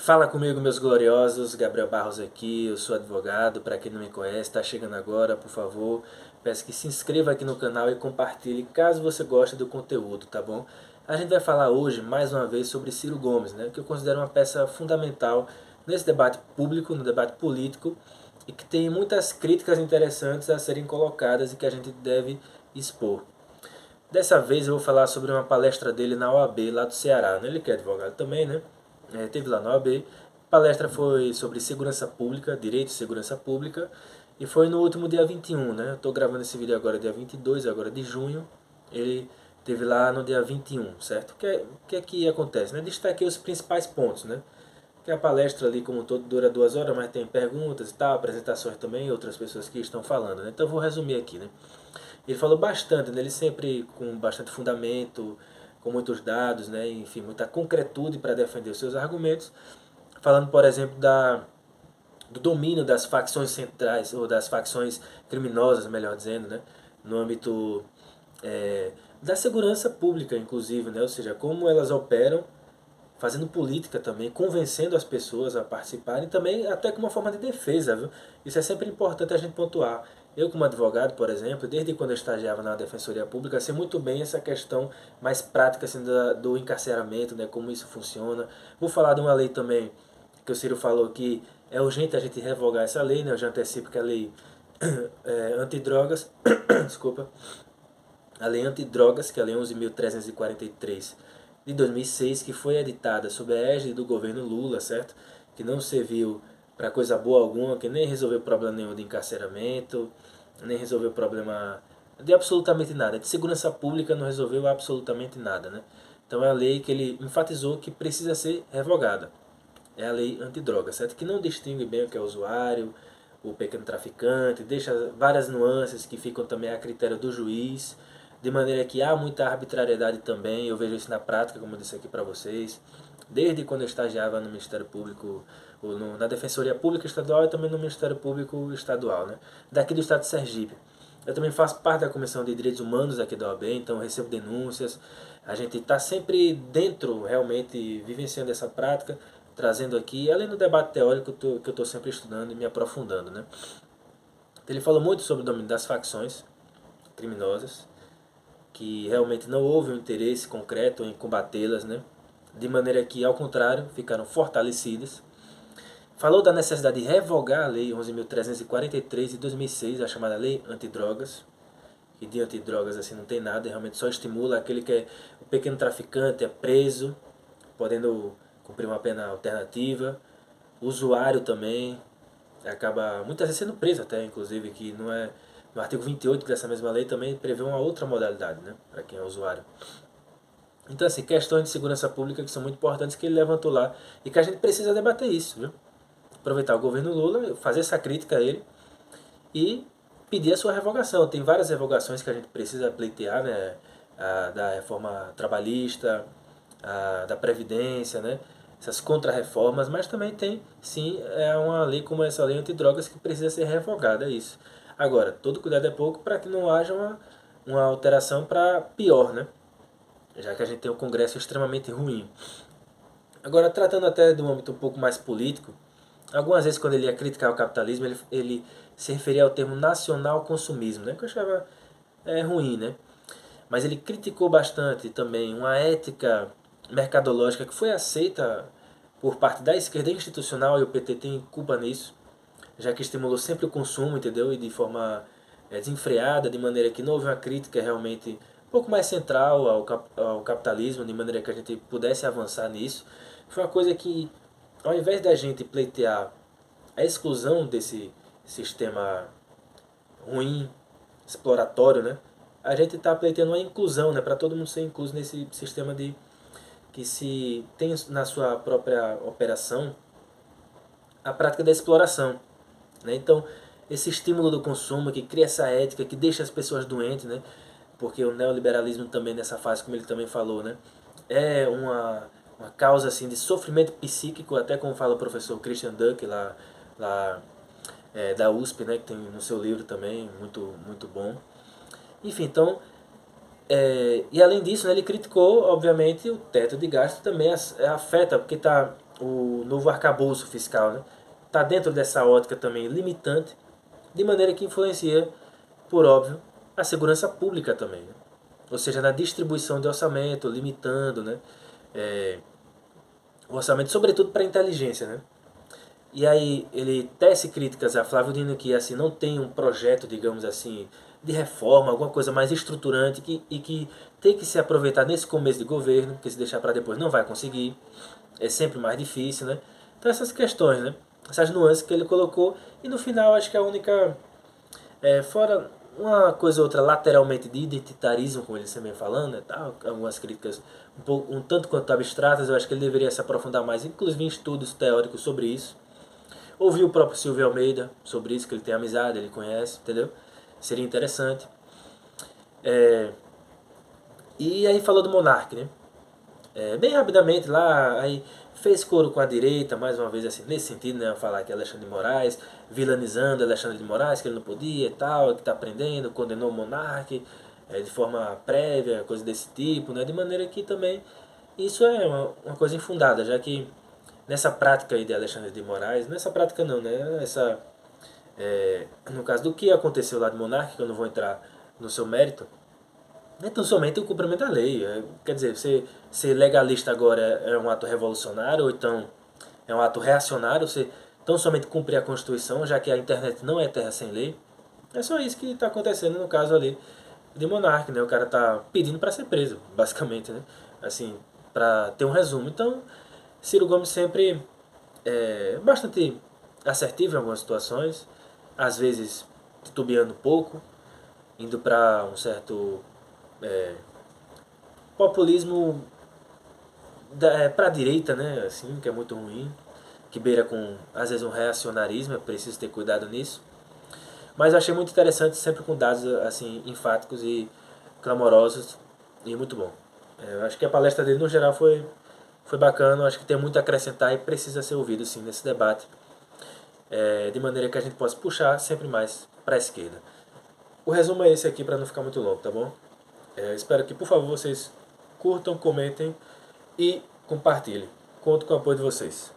Fala comigo, meus gloriosos, Gabriel Barros aqui, eu sou advogado, para quem não me conhece, está chegando agora, por favor, peço que se inscreva aqui no canal e compartilhe caso você goste do conteúdo, tá bom? A gente vai falar hoje, mais uma vez, sobre Ciro Gomes, né, que eu considero uma peça fundamental nesse debate público, no debate político, e que tem muitas críticas interessantes a serem colocadas e que a gente deve expor. Dessa vez eu vou falar sobre uma palestra dele na OAB lá do Ceará, né? Ele que é advogado também, né? Teve lá na OAB. A palestra foi sobre segurança pública, direito de segurança pública, e foi no último dia 21, né? Eu estou gravando esse vídeo agora dia 22 agora de junho. Ele teve lá no dia 21, certo? O que é que acontece? Né? Destaquei os principais pontos, né? Que a palestra ali, como um todo, dura 2 horas, mas tem perguntas e tal, apresentações também, outras pessoas que estão falando, né? Então eu vou resumir aqui, né? Ele falou bastante, né? Ele sempre com bastante fundamento, com muitos dados, né? Enfim, muita concretude para defender os seus argumentos, falando, por exemplo, do domínio das facções centrais, ou das facções criminosas, melhor dizendo, né? No âmbito da segurança pública, inclusive, né? Ou seja, como elas operam fazendo política também, convencendo as pessoas a participarem, também até como uma forma de defesa, viu? Isso é sempre importante a gente pontuar. Eu, como advogado, por exemplo, desde quando eu estagiava na Defensoria Pública, sei muito bem essa questão mais prática assim, do encarceramento, né, como isso funciona. Vou falar de uma lei também, que o Ciro falou que é urgente a gente revogar essa lei, né, eu já antecipo que a lei antidrogas, desculpa, a Lei Antidrogas, que é a Lei 11.343 de 2006, que foi editada sob a égide do governo Lula, certo? Que não serviu para coisa boa alguma, que nem resolveu problema nenhum de encarceramento, nem resolveu problema de absolutamente nada. De segurança pública não resolveu absolutamente nada, né? Então é a lei que ele enfatizou que precisa ser revogada. É a lei antidroga, certo? Que não distingue bem o que é o usuário, o pequeno traficante, deixa várias nuances que ficam também a critério do juiz, de maneira que há muita arbitrariedade também. Eu vejo isso na prática, como eu disse aqui para vocês, desde quando eu estagiava no Ministério Público, ou na Defensoria Pública Estadual e também no Ministério Público Estadual, né? Daqui do estado de Sergipe. Eu também faço parte da Comissão de Direitos Humanos aqui da OAB, então eu recebo denúncias. A gente está sempre dentro, realmente, vivenciando essa prática, trazendo aqui, além do debate teórico que eu estou sempre estudando e me aprofundando, né? Ele falou muito sobre o domínio das facções criminosas, que realmente não houve um interesse concreto em combatê-las, né? De maneira que, ao contrário, ficaram fortalecidas. Falou da necessidade de revogar a Lei 11.343 de 2006, a chamada Lei Antidrogas, que de antidrogas assim não tem nada, realmente só estimula aquele que é o pequeno traficante, é preso, podendo cumprir uma pena alternativa. O usuário também acaba muitas vezes sendo preso até, inclusive, que não é... No artigo 28 dessa mesma lei também prevê uma outra modalidade, né, para quem é usuário. Então, assim, questões de segurança pública que são muito importantes que ele levantou lá e que a gente precisa debater isso, viu? Aproveitar o governo Lula, fazer essa crítica a ele e pedir a sua revogação. Tem várias revogações que a gente precisa pleitear, né? A da reforma trabalhista, a da Previdência, né? Essas contrarreformas, mas também tem, sim, uma lei como essa lei antidrogas que precisa ser revogada, é isso. Agora, todo cuidado é pouco para que não haja uma alteração para pior, né? Já que a gente tem um Congresso extremamente ruim. Agora, tratando até de um âmbito um pouco mais político, algumas vezes quando ele ia criticar o capitalismo, ele se referia ao termo nacional consumismo, né? Que eu achava ruim, né? Mas ele criticou bastante também uma ética mercadológica que foi aceita por parte da esquerda institucional, e o PT tem culpa nisso, já que estimulou sempre o consumo, entendeu? E de forma desenfreada, de maneira que não houve uma crítica realmente um pouco mais central ao capitalismo, de maneira que a gente pudesse avançar nisso. Foi uma coisa que, ao invés da gente pleitear a exclusão desse sistema ruim, exploratório, né? A gente está pleiteando uma inclusão, né? Para todo mundo ser incluso nesse sistema de que se tem na sua própria operação a prática da exploração, né? Então, esse estímulo do consumo que cria essa ética, que deixa as pessoas doentes, né? Porque o neoliberalismo também nessa fase, como ele também falou, né? É uma causa assim de sofrimento psíquico, até como fala o professor Christian Duck lá da USP, né? Que tem no seu livro também, muito, muito bom. Enfim, então, e além disso, né, ele criticou, obviamente, o teto de gasto também afeta, porque está o novo arcabouço fiscal, né? Está dentro dessa ótica também limitante, de maneira que influencia, por óbvio, a segurança pública também, né? Ou seja, na distribuição de orçamento, limitando, né? É, o orçamento, sobretudo para a inteligência, né? E aí ele tece críticas a Flávio Dino que assim não tem um projeto, digamos assim, de reforma, alguma coisa mais estruturante e que tem que se aproveitar nesse começo de governo, porque se deixar para depois não vai conseguir, é sempre mais difícil, né? Então essas questões, né? Essas nuances que ele colocou e no final acho que a única, fora uma coisa ou outra lateralmente de identitarismo, como ele sempre vem falando, né, tal, algumas críticas um tanto quanto abstratas, eu acho que ele deveria se aprofundar mais, inclusive em estudos teóricos sobre isso. Ouvir o próprio Silvio Almeida sobre isso, que ele tem amizade, ele conhece, entendeu? Seria interessante. É, e aí falou do Monark, né? Bem rapidamente lá, aí fez coro com a direita, mais uma vez assim, nesse sentido, né? Falar que Alexandre de Moraes, vilanizando Alexandre de Moraes, que ele não podia e tal, que está aprendendo, condenou o Monark de forma prévia, coisa desse tipo, né? De maneira que também isso é uma coisa infundada, já que nessa prática aí de Alexandre de Moraes, nessa prática não, né? No caso do que aconteceu lá de Monark, que eu não vou entrar no seu mérito, é tão somente o cumprimento da lei. Quer dizer, ser legalista agora é um ato revolucionário, ou então é um ato reacionário, você tão somente cumprir a Constituição, já que a internet não é terra sem lei. É só isso que está acontecendo no caso ali de Monark, né? O cara tá pedindo para ser preso, basicamente, né? Assim, para ter um resumo. Então, Ciro Gomes sempre bastante assertivo em algumas situações, às vezes titubeando um pouco, indo para um certo populismo para a direita, né, assim, que é muito ruim, que beira com, às vezes, um reacionarismo, é preciso ter cuidado nisso. Mas eu achei muito interessante, sempre com dados assim enfáticos e clamorosos, e muito bom. Eu acho que a palestra dele, no geral, foi bacana, eu acho que tem muito a acrescentar e precisa ser ouvido, sim, nesse debate, de maneira que a gente possa puxar sempre mais para a esquerda. O resumo é esse aqui para não ficar muito longo, tá bom? Espero que, por favor, vocês curtam, comentem e compartilhem. Conto com o apoio de vocês.